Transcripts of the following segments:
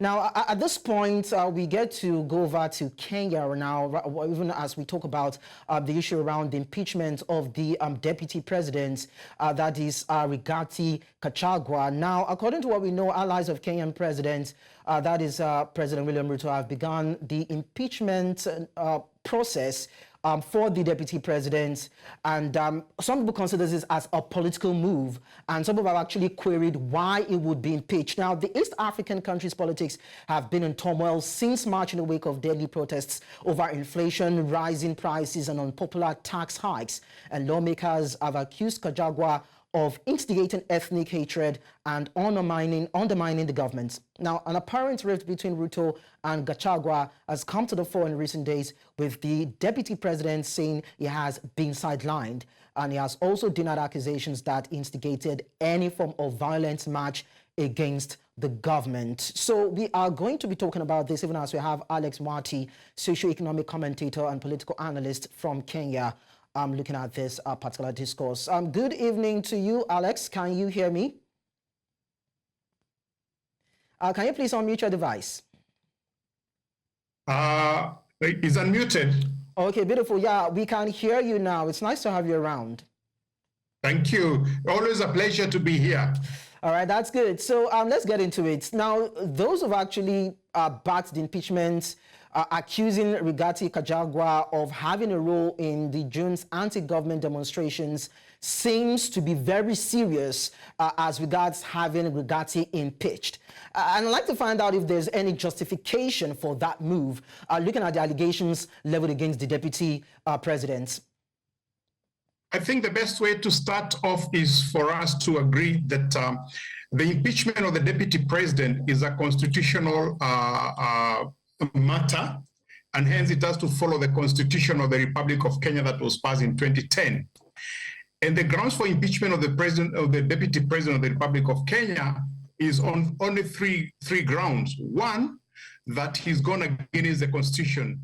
Now, at this point, we get to go over to Kenya now, even as we talk about the issue around the impeachment of the Deputy President, that is Rigathi Gachagua. Now, according to what we know, allies of Kenyan President, that is President William Ruto, have begun the impeachment process for the Deputy President, and some people consider this as a political move, and some people have actually queried why it would be impeached. Now, the East African countries' politics have been in turmoil since March in the wake of deadly protests over inflation, rising prices, and unpopular tax hikes, and lawmakers have accused Gachagua of instigating ethnic hatred and undermining the government. Now, an apparent rift between Ruto and Gachagua has come to the fore in recent days, with the Deputy President saying he has been sidelined, and he has also denied accusations that instigated any form of violent march against the government. So we are going to be talking about this even as we have Alex Mwathi, socio-economic commentator and political analyst from Kenya, looking at this particular discourse. Good evening to you, Alex. Can you hear me? Can you please unmute your device? It's unmuted. Okay, beautiful. Yeah, we can hear you now. It's nice to have you around. Thank you. Always a pleasure to be here. All right, that's good. So let's get into it. Now, those who've actually backed the impeachment, accusing Rigathi Gachagua of having a role in the June's anti-government demonstrations, seems to be very serious as regards having Rigathi impeached. And I'd like to find out if there's any justification for that move, looking at the allegations leveled against the Deputy President. I think the best way to start off is for us to agree that the impeachment of the Deputy President is a constitutional matter, and hence it has to follow the Constitution of the Republic of Kenya that was passed in 2010. And the grounds for impeachment of the President, of the Deputy President of the Republic of Kenya, is on only three grounds. One, that he's gone against the Constitution.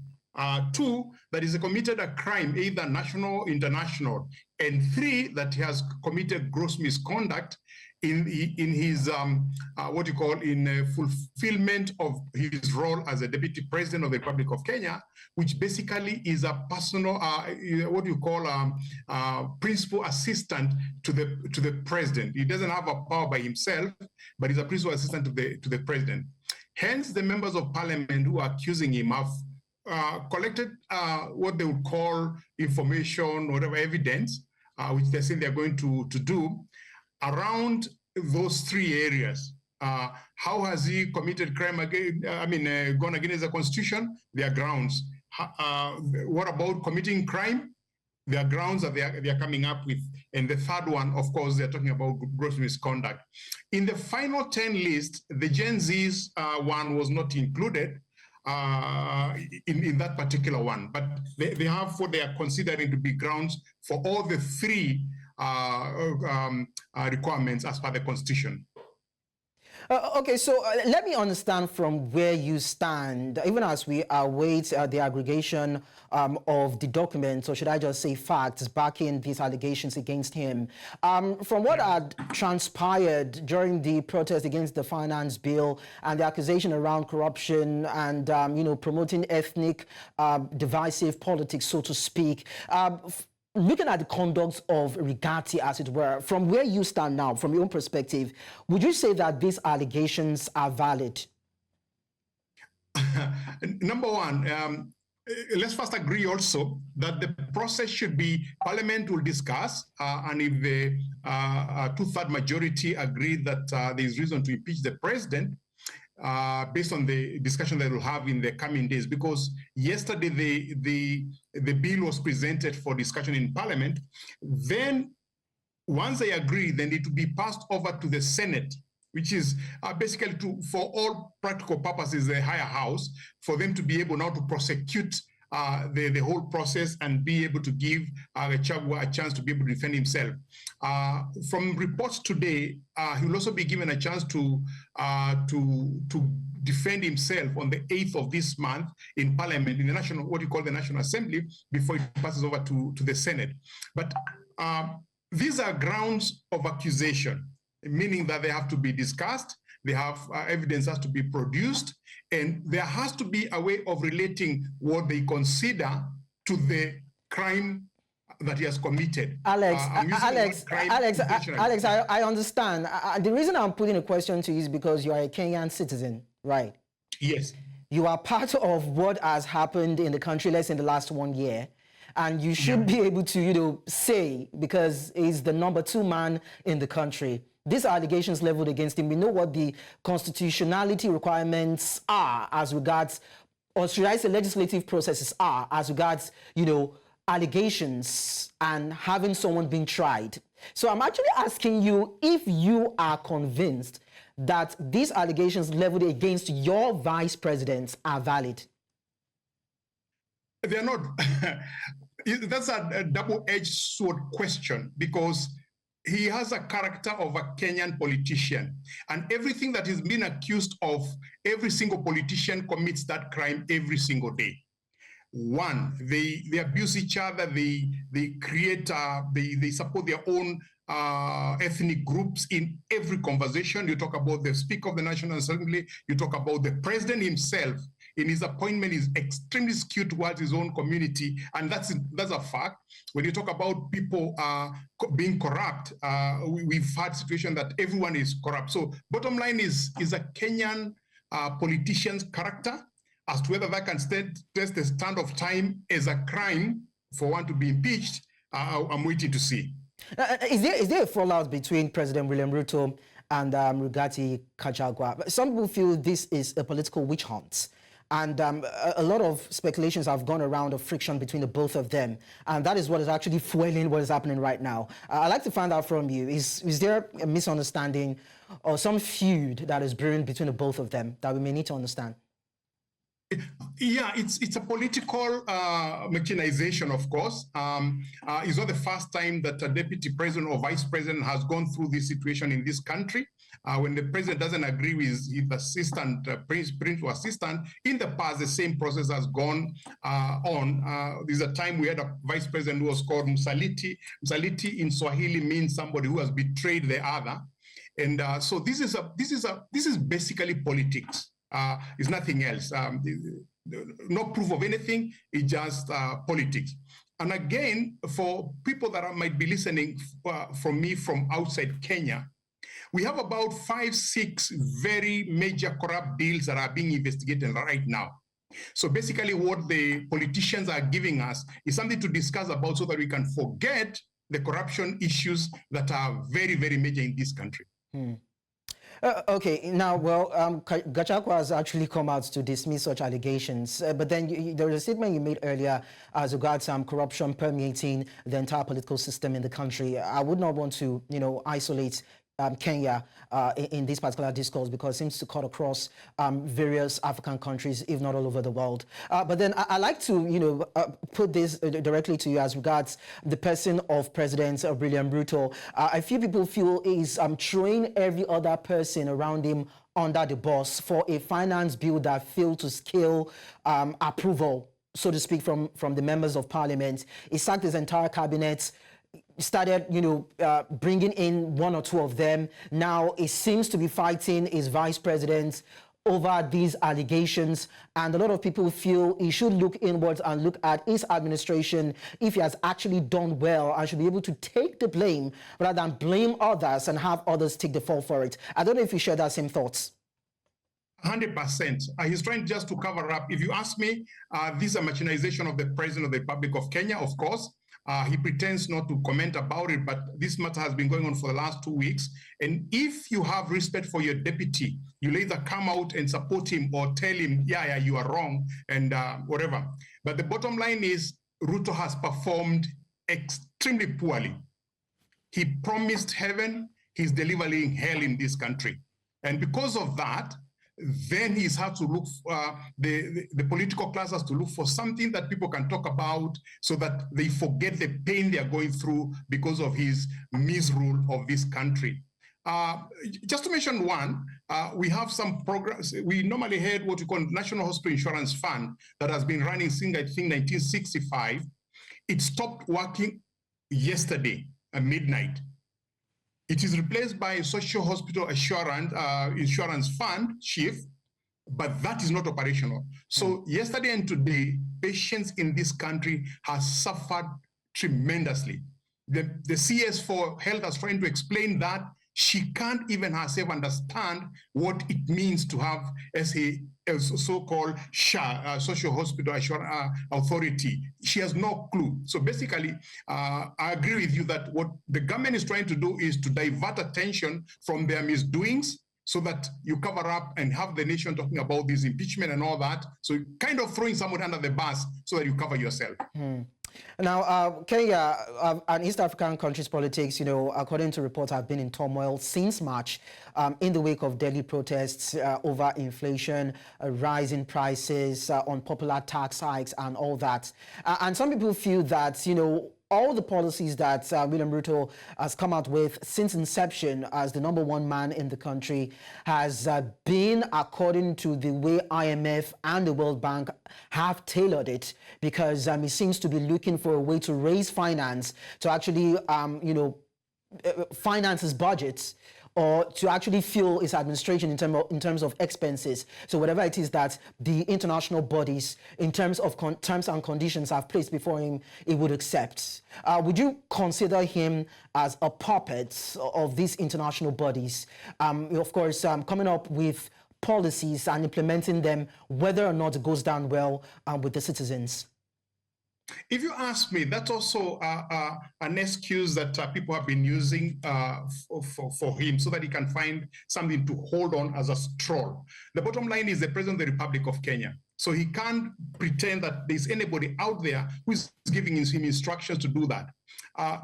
Two, that he's committed a crime, either national or international. And three, that he has committed gross misconduct in his fulfillment of his role as a Deputy President of the Republic of Kenya, which basically is a personal, principal assistant to the president. He doesn't have a power by himself, but he's a principal assistant to the president. Hence, the members of parliament who are accusing him have collected what they would call information, whatever evidence, which they say they're going to do around those three areas. How has he committed crime again? Gone against the Constitution? There are grounds. What about committing crime? There are grounds that they are coming up with. And the third one, of course, they're talking about gross misconduct. In the final 10 list, the Gen Z's one was not included in that particular one, but they have what they are considering to be grounds for all the three requirements as per the Constitution. Okay, so let me understand from where you stand, even as we await the aggregation of the documents, or should I just say facts, backing these allegations against him. From what had transpired during the protest against the finance bill and the accusation around corruption and, promoting ethnic divisive politics, so to speak, looking at the conduct of Rigathi, as it were, from where you stand now, from your own perspective, would you say that these allegations are valid? Number one, let's first agree also that the process should be Parliament will discuss, and if the two-third majority agree that there is reason to impeach the president, based on the discussion that we'll have in the coming days, because yesterday the bill was presented for discussion in Parliament. Then once they agree, then it will be passed over to the Senate, which is basically for all practical purposes, the higher house, for them to be able now to prosecute the whole process and be able to give Gachagua a chance to be able to defend himself. From reports today, he will also be given a chance to defend himself on the 8th of this month in Parliament, in the National, what you call the National Assembly, before it passes over to the Senate. But these are grounds of accusation, meaning that they have to be discussed. they have evidence has to be produced, and there has to be a way of relating what they consider to the crime that he has committed. Alex, Alex, I understand. The reason I'm putting a question to you is because you are a Kenyan citizen, right? Yes. You are part of what has happened in the country, let's say in the last 1 year. And you should be able to, say, because he's the number 2 man in the country, these allegations leveled against him, we know what the constitutionality requirements are as regards, or should I say legislative processes are as regards, allegations and having someone being tried. So I'm actually asking you if you are convinced that these allegations leveled against your vice president are valid. They're not. That's a double-edged sword question, because he has a character of a Kenyan politician, and everything that he's been accused of, every single politician commits that crime every single day. One, they abuse each other, they create, they support their own ethnic groups in every conversation. You talk about the Speaker of the National Assembly, you talk about the President himself. In his appointment, is extremely skewed towards his own community, and that's a fact. When you talk about people being corrupt, we've had situation that everyone is corrupt. So bottom line is a Kenyan politician's character. As to whether that can test the stand of time as a crime for one to be impeached, I'm waiting to see. Is there a fallout between President William Ruto and Rigathi Gachagua? Some people feel this is a political witch hunt. And a lot of speculations have gone around of friction between the both of them. And that is what is actually fueling what is happening right now. I'd like to find out from you, is there a misunderstanding or some feud that is brewing between the both of them that we may need to understand? Yeah, it's a political machinization, of course. It's not the first time that a deputy president or vice president has gone through this situation in this country. When the president doesn't agree with his assistant, principal assistant, in the past, the same process has gone on. There's a time we had a vice president who was called Msaliti. Msaliti in Swahili means somebody who has betrayed the other. And so this is basically politics. It's nothing else. No proof of anything. It's just politics. And again, for people that might be listening from me from outside Kenya, we have about 5-6 very major corrupt deals that are being investigated right now. So basically what the politicians are giving us is something to discuss about so that we can forget the corruption issues that are very, very major in this country. Okay, now, well, Gachagua has actually come out to dismiss such allegations, but then there was a statement you made earlier as regards corruption permeating the entire political system in the country. I would not want to, isolate Kenya in this particular discourse because it seems to cut across various African countries, if not all over the world. But then I like to, put this directly to you as regards the person of President William Ruto. A few people feel he's throwing every other person around him under the bus for a finance bill that failed to scale approval, so to speak, from the members of parliament. He sacked his entire cabinet, started, bringing in 1 or 2 of them. Now it seems to be fighting his vice president over these allegations. And a lot of people feel he should look inwards and look at his administration if he has actually done well and should be able to take the blame rather than blame others and have others take the fall for it. I don't know if you share that same thoughts. 100%. He's trying just to cover up. If you ask me, this is a machinization of the President of the Republic of Kenya, of course. He pretends not to comment about it, but this matter has been going on for the last 2 weeks. And if you have respect for your deputy, you'll either come out and support him or tell him, yeah, you are wrong, and whatever. But the bottom line is Ruto has performed extremely poorly. He promised heaven, he's delivering hell in this country. And because of that, then he's had to look, the political class has to look for something that people can talk about so that they forget the pain they are going through because of his misrule of this country. Just to mention one, we have some progress. We normally had what we call National Hospital Insurance Fund that has been running since, I think, 1965. It stopped working yesterday at midnight. It is replaced by social hospital insurance fund chief, but that is not operational. So yesterday and today, patients in this country have suffered tremendously. The CS for Health is trying to explain that she can't even herself understand what it means to have a so-called SHA, Social Hospital Authority. She has no clue. So basically, I agree with you that what the government is trying to do is to divert attention from their misdoings so that you cover up and have the nation talking about this impeachment and all that. So kind of throwing someone under the bus so that you cover yourself. Now, Kenya and East African countries' politics, according to reports, have been in turmoil since March in the wake of Delhi protests over inflation, rising prices, unpopular tax hikes, and all that. And some people feel that, all the policies that William Ruto has come out with since inception as the #1 man in the country has been according to the way IMF and the World Bank have tailored it, because he seems to be looking for a way to raise finance to actually, finance his budgets, or to actually fuel its administration in terms of expenses. So whatever it is that the international bodies, in terms of terms and conditions, have placed before him, he would accept. Would you consider him as a puppet of these international bodies? Of course, coming up with policies and implementing them, whether or not it goes down well with the citizens? If you ask me, that's also an excuse that people have been using for him so that he can find something to hold on as a straw. The bottom line is the President of the Republic of Kenya. So he can't pretend that there's anybody out there who's giving him instructions to do that.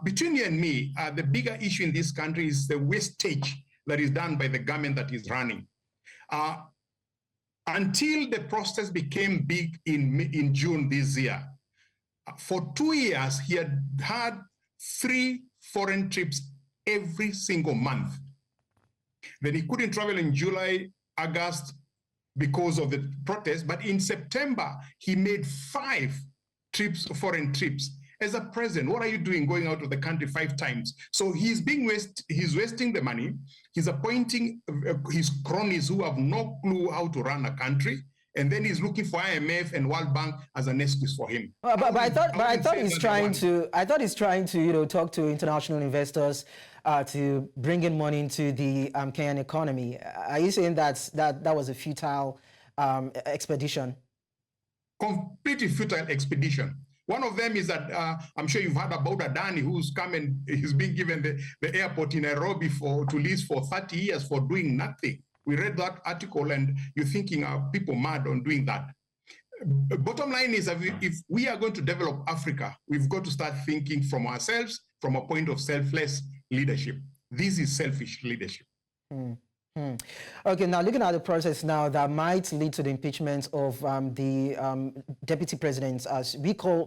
Between you and me, the bigger issue in this country is the wastage that is done by the government that is running. Until the process became big in June this year, for 2 years, he had 3 foreign trips every single month. Then he couldn't travel in July, August because of the protest, but in September, he made 5 foreign trips. As a president, what are you doing going out of the country 5 times? So he's wasting the money. He's appointing his cronies who have no clue how to run a country. And then he's looking for IMF and World Bank as an excuse for him. But I thought he's trying to, talk to international investors to bring in money into the Kenyan economy. Are you saying that was a futile expedition? Completely futile expedition. One of them is that I'm sure you've heard about Adani, who's come and he's been given the airport in Nairobi to lease for 30 years for doing nothing. We read that article and you're thinking, are people mad on doing that? Bottom line is that if we are going to develop Africa, we've got to start thinking from ourselves, from a point of selfless leadership. This is selfish leadership. Okay, now looking at the process now that might lead to the impeachment of the deputy presidents, as we call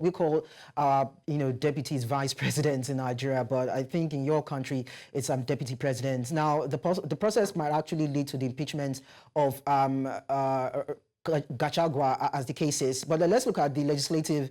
deputies vice presidents in Nigeria, but I think in your country it's deputy presidents. Now the process might actually lead to the impeachment of Gachagua as the case is. But let's look at the legislative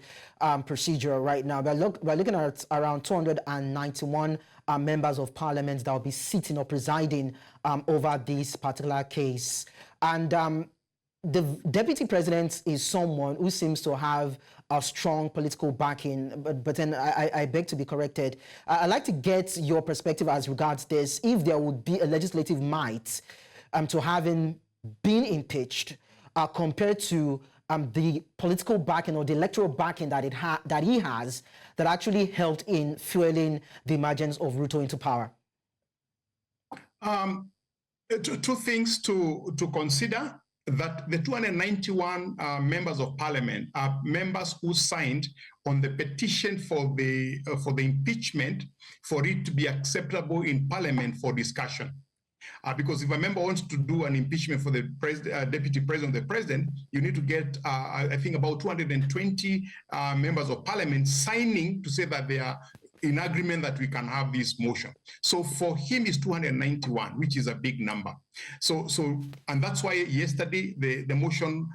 procedure right now. We're looking at around 291 members of parliament that will be sitting or presiding over this particular case. And the deputy president is someone who seems to have a strong political backing, but then I beg to be corrected. I'd like to get your perspective as regards this, if there would be a legislative might to having been impeached compared to the political backing or the electoral backing that he has that actually helped in fueling the emergence of Ruto into power? Two things to consider: that the 291 members of parliament are members who signed on the petition for the impeachment for it to be acceptable in parliament for discussion. Because if a member wants to do an impeachment for the deputy president of the president, you need to get, I think, about 220 members of parliament signing to say that they are in agreement that we can have this motion. So for him, it's 291, which is a big number. And that's why yesterday the motion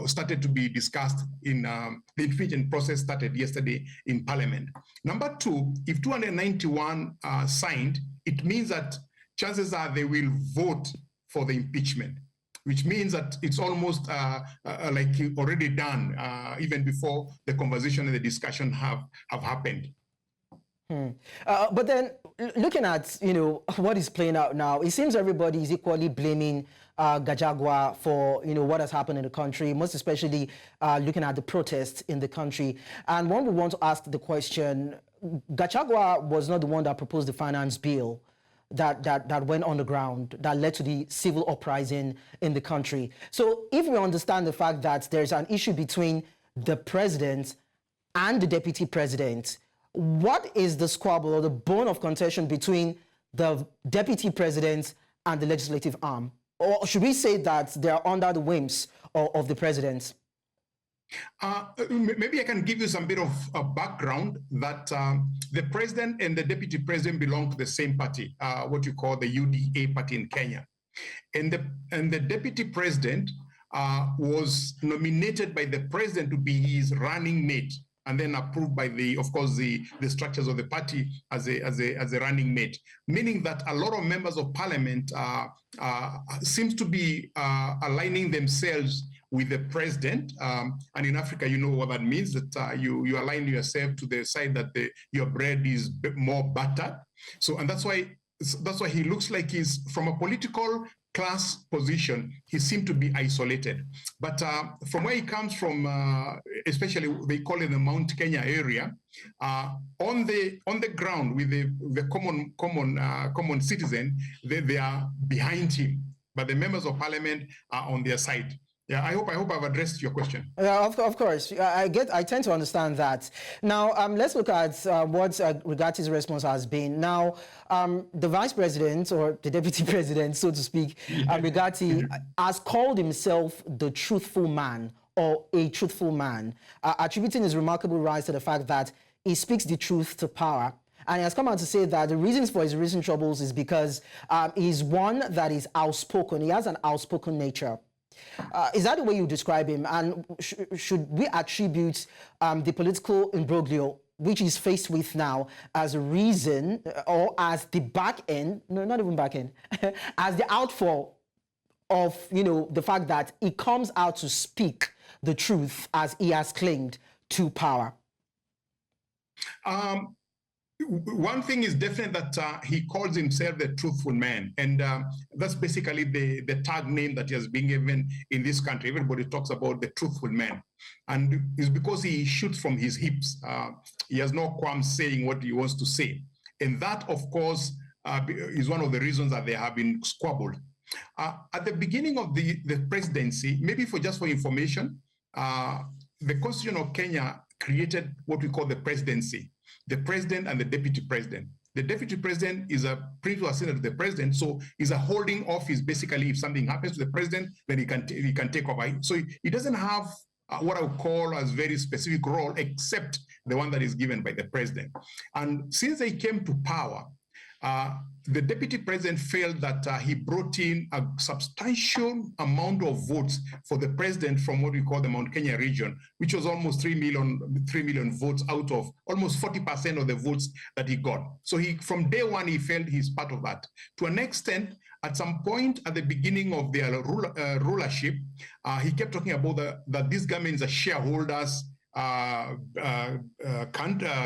started to be discussed in the impeachment process started yesterday in Parliament. Number two, if 291 signed, it means that chances are they will vote for the impeachment, which means that it's almost like already done, even before the conversation and the discussion have happened. But then, looking at what is playing out now, it seems everybody is equally blaming Gachagua for what has happened in the country, most especially looking at the protests in the country. And one would want to ask the question: Gachagua was not the one that proposed the finance bill that went on the ground, that led to the civil uprising in the country. So if we understand the fact that there's an issue between the president and the deputy president, what is the squabble or the bone of contention between the deputy president and the legislative arm? Or should we say that they are under the whims of the president? Maybe I can give you some bit of background that the president and the deputy president belong to the same party, what you call the UDA party in Kenya. And the deputy president was nominated by the president to be his running mate, and then approved by of course, the structures of the party as a running mate, meaning that a lot of members of parliament seems to be aligning themselves with the president, and in Africa, you know what that means, that you align yourself to the side that your bread is more buttered. So, and that's why he looks like he's, from a political class position, he seemed to be isolated. But from where he comes from, especially they call it the Mount Kenya area, on the ground with the common citizen, they are behind him, but the members of parliament are on their side. Yeah, I hope I've addressed your question. Yeah, of course. I tend to understand that. Now, let's look at what Rigathi's response has been. Now, the vice president, or the deputy president, so to speak, Rigathi, has called himself the truthful man, or a truthful man, attributing his remarkable rise to the fact that he speaks the truth to power. And he has come out to say that the reasons for his recent troubles is because he's one that is outspoken. He has an outspoken nature. Is that the way you describe him? And should we attribute the political imbroglio which he's faced with now as a reason, or as the back end, no, not even back end, as the outfall of, the fact that he comes out to speak the truth as he has claimed to power? One thing is definite, that he calls himself the truthful man, and that's basically the tag name that he has been given in this country. Everybody talks about the truthful man, and it's because he shoots from his hips. He has no qualms saying what he wants to say, and that, of course, is one of the reasons that they have been squabbled. At the beginning of the presidency, maybe just for information, the Constitution of Kenya created what we call the presidency. The president and the deputy president. The deputy president is a principal assistant to the president, so he's a holding office. Basically, if something happens to the president, then he can take over. So he doesn't have what I would call as very specific role, except the one that is given by the president. And since they came to power, the deputy president felt that he brought in a substantial amount of votes for the president from what we call the Mount Kenya region, which was almost 3 million votes out of almost 40% of the votes that he got. So from day one, he felt he's part of that. To an extent, at some point at the beginning of their rulership, he kept talking about that this government is a shareholders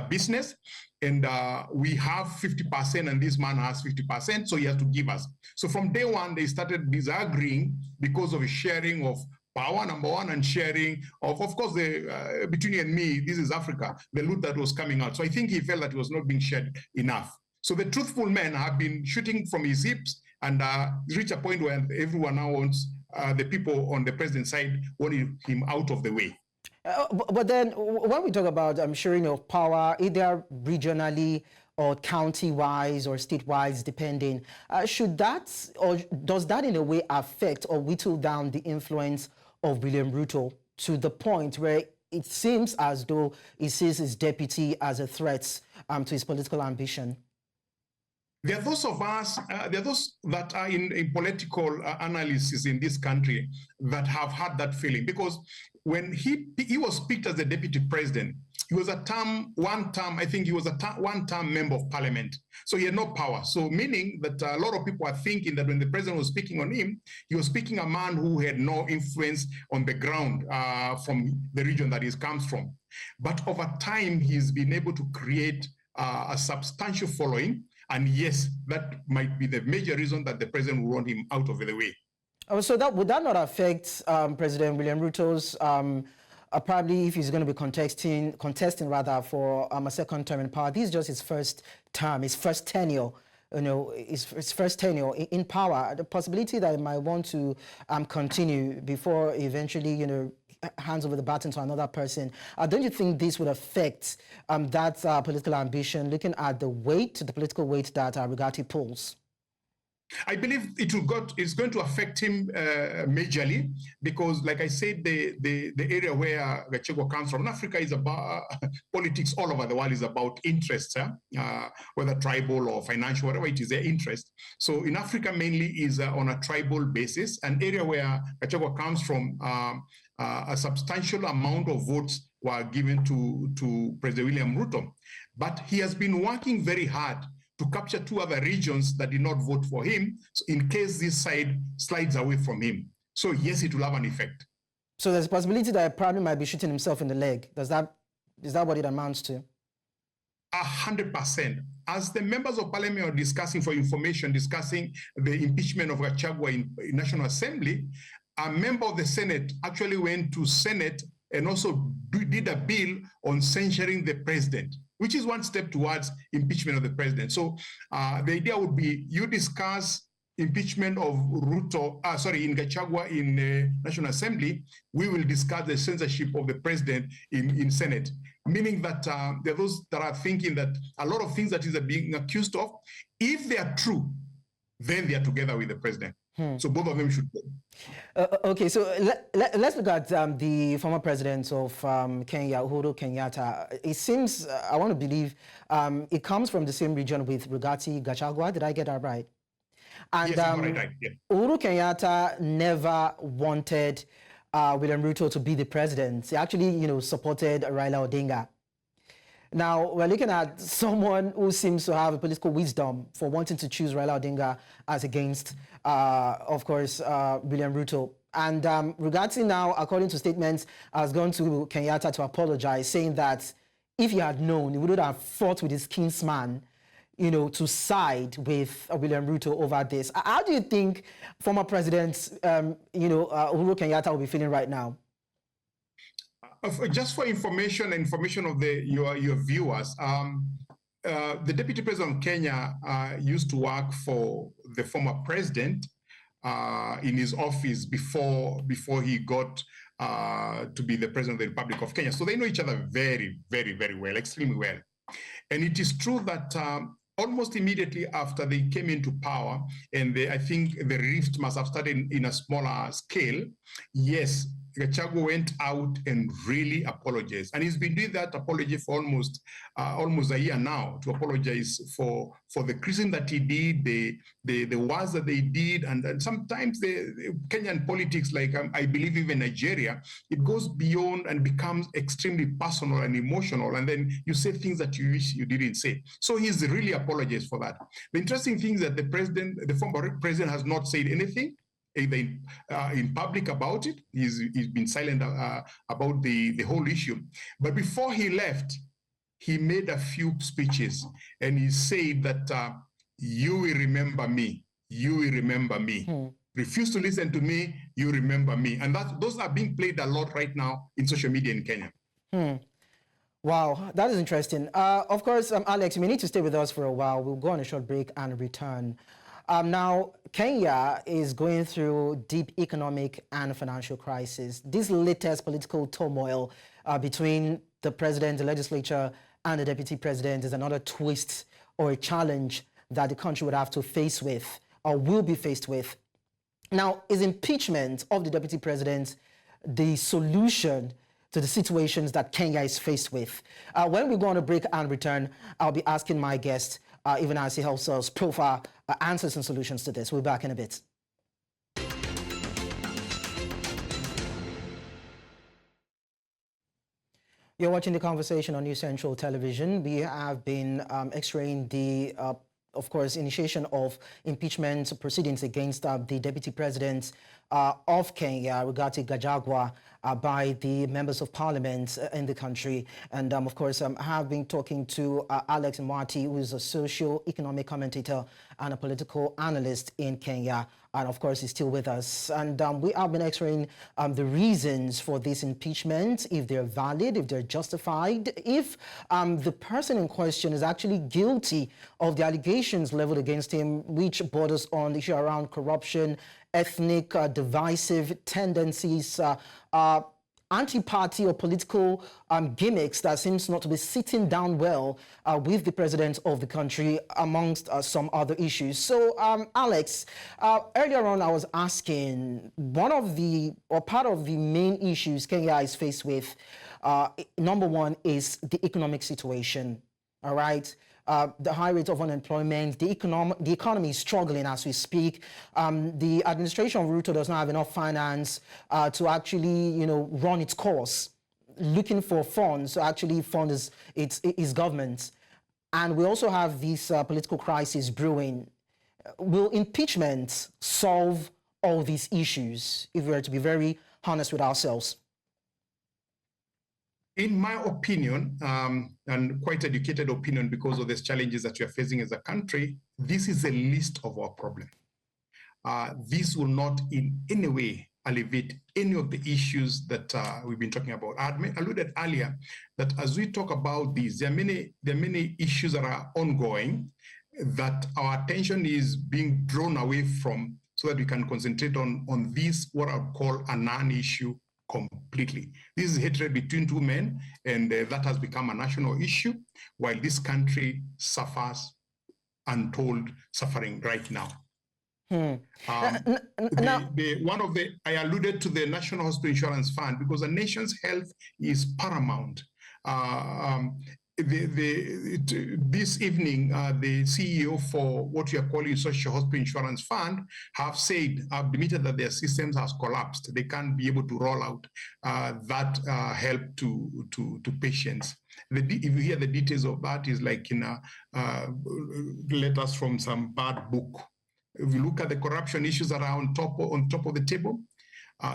business, and we have 50% and this man has 50%, so he has to give us. So from day one, they started disagreeing because of a sharing of power, number one, and sharing of course, between you and me, this is Africa, the loot that was coming out. So I think he felt that it was not being shared enough. So the truthful men have been shooting from his hips, and reached a point where everyone now wants, the people on the president's side wanted him out of the way. But then when we talk about sharing of power, either regionally or county-wise or state-wise, depending, should that, or does that in a way affect or whittle down the influence of William Ruto to the point where it seems as though he sees his deputy as a threat to his political ambition. There are those of us, there are those that are in political analysis in this country that have had that feeling, because when he was picked as the deputy president, he was one-term member of parliament. So he had no power. So meaning that a lot of people are thinking that when the president was speaking on him, he was speaking a man who had no influence on the ground from the region that he comes from. But over time, he's been able to create a substantial following. And yes, that might be the major reason that the president will want him out of the way. Oh, so would that not affect President William Ruto's, probably if he's going to be contesting rather for a second term in power? This is just his first term, his first tenure, his first tenure in power. The possibility that he might want to continue before eventually, hands over the baton to another person. Don't you think this would affect that political ambition, looking at the political weight that Rigathi pulls? I believe it's going to affect him majorly, because, like I said, the area where Gachagua comes from in Africa is about politics all over the world is about interests, whether tribal or financial, whatever it is, their interest. So in Africa mainly is on a tribal basis, an area where Gachagua comes from. A substantial amount of votes were given to President William Ruto, but he has been working very hard to capture two other regions that did not vote for him, so in case this side slides away from him. So yes, it will have an effect. So there's a possibility that he probably might be shooting himself in the leg. Is that what it amounts to? 100%. As the members of parliament are discussing the impeachment of Gachagua in National Assembly, a member of the Senate actually went to Senate and also did a bill on censuring the president, which is one step towards impeachment of the president. So the idea would be you discuss impeachment of in Gachagua in National Assembly, we will discuss the censorship of the president in Senate. Meaning that there are those that are thinking that a lot of things that he's being accused of, if they are true, then they are together with the president. So both of them should go. Okay, so let's look at the former president of Kenya, Uhuru Kenyatta. It seems, I want to believe, it comes from the same region with Rigathi Gachagua. Did I get that right? And yes, right. Yeah. Uhuru Kenyatta never wanted William Ruto to be the president. He actually, supported Raila Odinga. Now, we're looking at someone who seems to have a political wisdom for wanting to choose Raila Odinga as against, of course, William Ruto. And Rigathi now, according to statements, has gone to Kenyatta to apologize, saying that if he had known, he would have fought with his kinsman, to side with William Ruto over this. How do you think former President, Uhuru Kenyatta will be feeling right now? Just for information of your viewers, the Deputy President of Kenya used to work for the former president in his office before he got to be the President of the Republic of Kenya. So they know each other very, very, very well, extremely well. And it is true that almost immediately after they came into power, and I think the rift must have started in a smaller scale, yes, Gachagua went out and really apologized. And he's been doing that apology for almost a year now, to apologize for the criticism that he did, the words that they did, and sometimes the Kenyan politics, like I believe even Nigeria, it goes beyond and becomes extremely personal and emotional, and then you say things that you wish you didn't say. So he's really apologized for that. The interesting thing is that the former president has not said anything, either in public about it. He's been silent about the whole issue. But before he left, he made a few speeches, and he said that you will remember me, you will remember me. Refuse to listen to me, you remember me. And those are being played a lot right now in social media in Kenya. Wow, that is interesting. Of course, Alex, you may need to stay with us for a while. We'll go on a short break and return. Now, Kenya is going through deep economic and financial crisis. This latest political turmoil between the president, the legislature, and the deputy president is another twist or a challenge that the country would have to face with, or will be faced with. Now, is impeachment of the deputy president the solution to the situations that Kenya is faced with. When we go on a break and return, I'll be asking my guest, even as he helps us profile answers and solutions to this. We'll be back in a bit. You're watching The Conversation on News Central Television. We have been x-raying the, of course, initiation of impeachment proceedings against the Deputy President of Kenya, Rigathi Gachagua, by the members of parliament in the country. And of course, I have been talking to Alex Mwathi, who is a socio-economic commentator and a political analyst in Kenya. And of course, he's still with us. And we have been x-raying the reasons for this impeachment, if they're valid, if they're justified, if the person in question is actually guilty of the allegations leveled against him, which borders on the issue around corruption, ethnic divisive tendencies, anti-party or political gimmicks that seems not to be sitting down well with the president of the country, amongst some other issues. So, Alex, earlier on I was asking, one of the, or part of the main issues Kenya is faced with, number one is the economic situation, all right? The high rate of unemployment, the economy is struggling as we speak. The administration of Ruto does not have enough finance to actually, run its course, looking for funds to actually fund its government. And we also have this political crisis brewing. Will impeachment solve all these issues, if we are to be very honest with ourselves? In my opinion, and quite educated opinion because of these challenges that we are facing as a country, this is the least of our problem. This will not in any way alleviate any of the issues that we've been talking about. I alluded earlier that as we talk about these, there are many issues that are ongoing that our attention is being drawn away from so that we can concentrate on this, what I would call a non-issue completely. This is hatred between two men, and that has become a national issue, while this country suffers untold suffering right now. I alluded to the National Hospital Insurance Fund because the nation's health is paramount. This evening, the CEO for what we are calling Social Hospital Insurance Fund have admitted that their systems has collapsed. They can't be able to roll out that help to patients. If you hear the details of that, is like in letters from some bad book. If you look at the corruption issues that are on top of the table,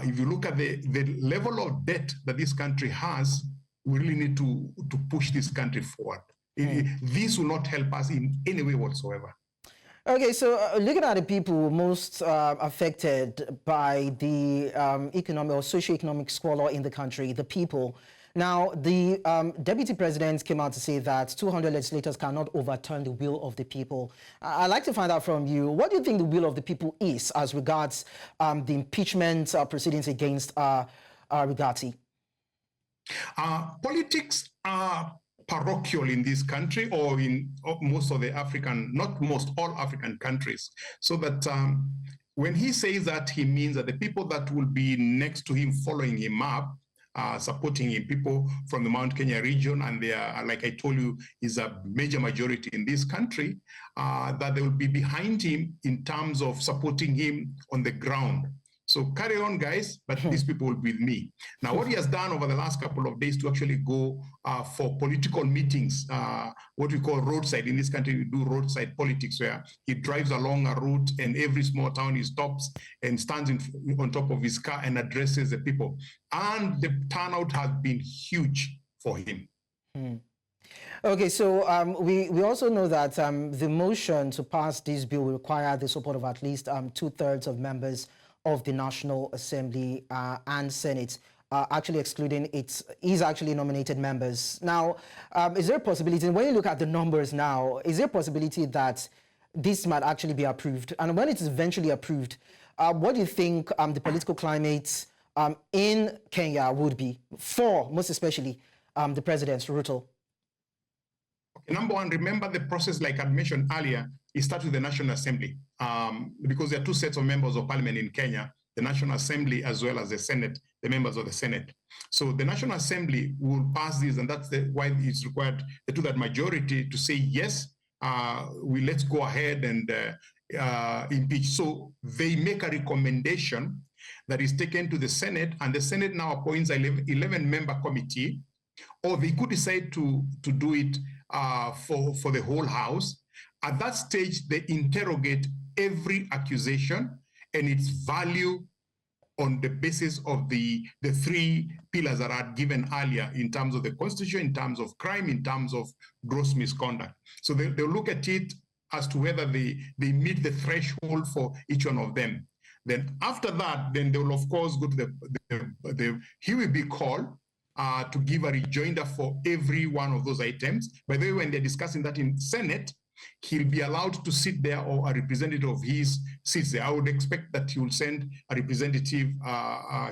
if you look at the level of debt that this country has, we really need to push this country forward. This will not help us in any way whatsoever. Okay, so looking at the people most affected by the economic or socio-economic squalor in the country, the people. Now, the Deputy President came out to say that 200 legislators cannot overturn the will of the people. I'd like to find out from you, what do you think the will of the people is as regards the impeachment proceedings against Rigathi? Politics are parochial in this country, or in most of the African, not most, all African countries. So that when he says that, he means that the people that will be next to him, following him up, supporting him, people from the Mount Kenya region, and they are, like I told you, is a major majority in this country, that they will be behind him in terms of supporting him on the ground. So carry on, guys, but these people will be with me. Now, what he has done over the last couple of days to actually go for political meetings, what we call roadside. In this country, we do roadside politics, where he drives along a route, and every small town he stops and stands on top of his car and addresses the people. And the turnout has been huge for him. Okay, so we also know that the motion to pass this bill will require the support of at least 2/3 of members of the National Assembly and Senate, actually excluding his actually nominated members. Now, is there a possibility, and when you look at the numbers now, is there a possibility that this might actually be approved? And when it is eventually approved, what do you think the political climate in Kenya would be for, most especially, the President, Ruto? Okay, number one, remember the process, like I mentioned earlier, it starts with the National Assembly, because there are two sets of members of parliament in Kenya, the National Assembly as well as the Senate, the members of the Senate. So the National Assembly will pass this, and that's why it's required to do that majority to say, yes, let's go ahead and impeach. So they make a recommendation that is taken to the Senate, and the Senate now appoints an 11-member committee, or they could decide to do it for the whole House. At that stage, they interrogate every accusation and its value on the basis of the three pillars that are given earlier in terms of the Constitution, in terms of crime, in terms of gross misconduct. So they'll look at it as to whether they meet the threshold for each one of them. Then after that, then they will of course go to he will be called to give a rejoinder for every one of those items. By the way, when they're discussing that in Senate, he'll be allowed to sit there, or a representative of his sits there. I would expect that he will send a representative,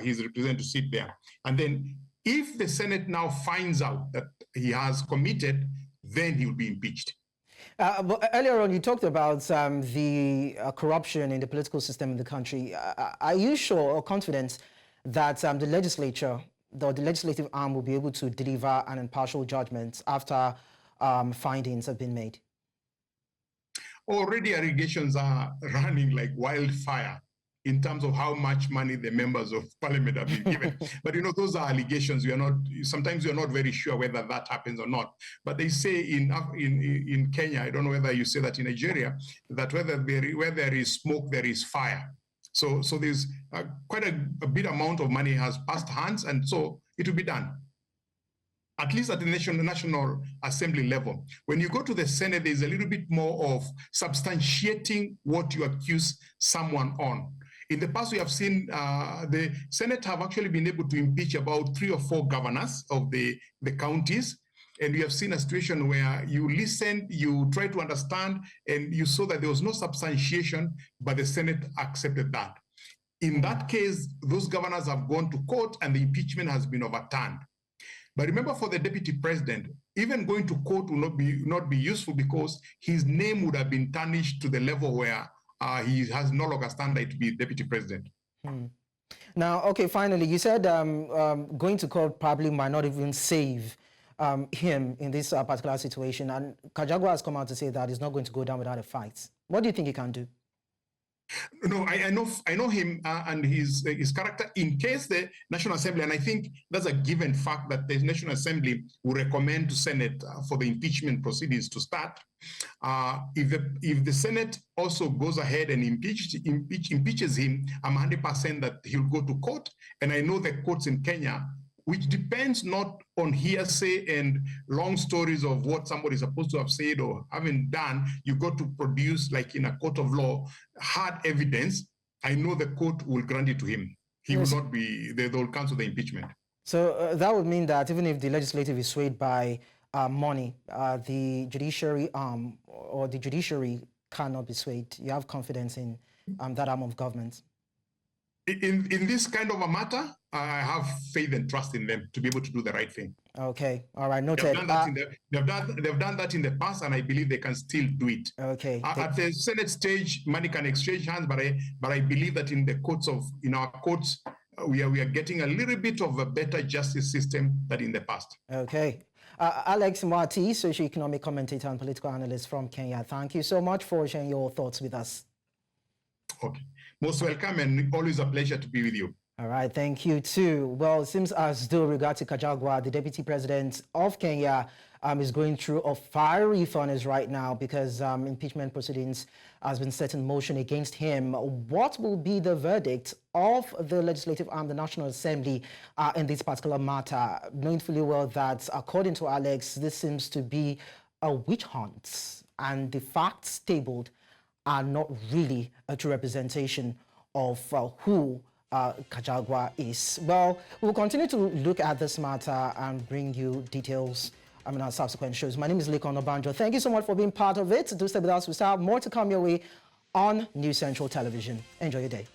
his representative to sit there. And then if the Senate now finds out that he has committed, then he will be impeached. But earlier on, you talked about the corruption in the political system in the country. Are you sure or confident that the legislature, the legislative arm, will be able to deliver an impartial judgment after findings have been made? Already allegations are running like wildfire in terms of how much money the members of parliament have been given. But those are allegations. Sometimes you're not very sure whether that happens or not. But they say in Kenya, I don't know whether you say that in Nigeria, that where there is smoke, there is fire. So there's quite a big amount of money has passed hands, and so it will be done. At least at the National Assembly level. When you go to the Senate, there's a little bit more of substantiating what you accuse someone on. In the past, we have seen the Senate have actually been able to impeach about 3 or 4 governors of the counties. And we have seen a situation where you listen, you try to understand, and you saw that there was no substantiation, but the Senate accepted that. In that case, those governors have gone to court and the impeachment has been overturned. But remember, for the deputy president, even going to court will not be useful, because his name would have been tarnished to the level where he has no longer standard to be deputy president. Now, okay, finally, you said going to court probably might not even save him in this particular situation. And Gachagua has come out to say that he's not going to go down without a fight. What do you think he can do? No, I know him and his character. In case the National Assembly, and I think that's a given fact that the National Assembly will recommend to Senate for the impeachment proceedings to start. If the Senate also goes ahead and impeaches him, I'm 100% that he'll go to court. And I know the courts in Kenya, which depends not on hearsay and long stories of what somebody is supposed to have said or haven't done. You got to produce, like in a court of law, hard evidence. I know the court will grant it to him. He will not be, they will cancel the impeachment. So that would mean that even if the legislative is swayed by money, the judiciary arm or the judiciary cannot be swayed. You have confidence in that arm of government? In this kind of a matter, I have faith and trust in them to be able to do the right thing. Okay, all right, noted. They've done that in the past, and I believe they can still do it. Okay. At the Senate stage, money can exchange hands, but I believe that in our courts, we are getting a little bit of a better justice system than in the past. Okay. Alex Mwathi, socio-economic commentator and political analyst from Kenya. Thank you so much for sharing your thoughts with us. Okay. Most welcome, and always a pleasure to be with you. All right, thank you too. Well, it seems as though Rigathi Gachagua, the Deputy President of Kenya, is going through a fiery furnace right now because impeachment proceedings has been set in motion against him. What will be the verdict of the legislative arm, the National Assembly, in this particular matter? Knowing fully well that, according to Alex, this seems to be a witch hunt, and the facts tabled are not really a true representation of who Gachagua is. Well, we'll continue to look at this matter and bring you details in our subsequent shows. My name is Lekon Obanjo. Thank you so much for being part of it. Do stay with us. We still have more to come your way on News Central Television. Enjoy your day.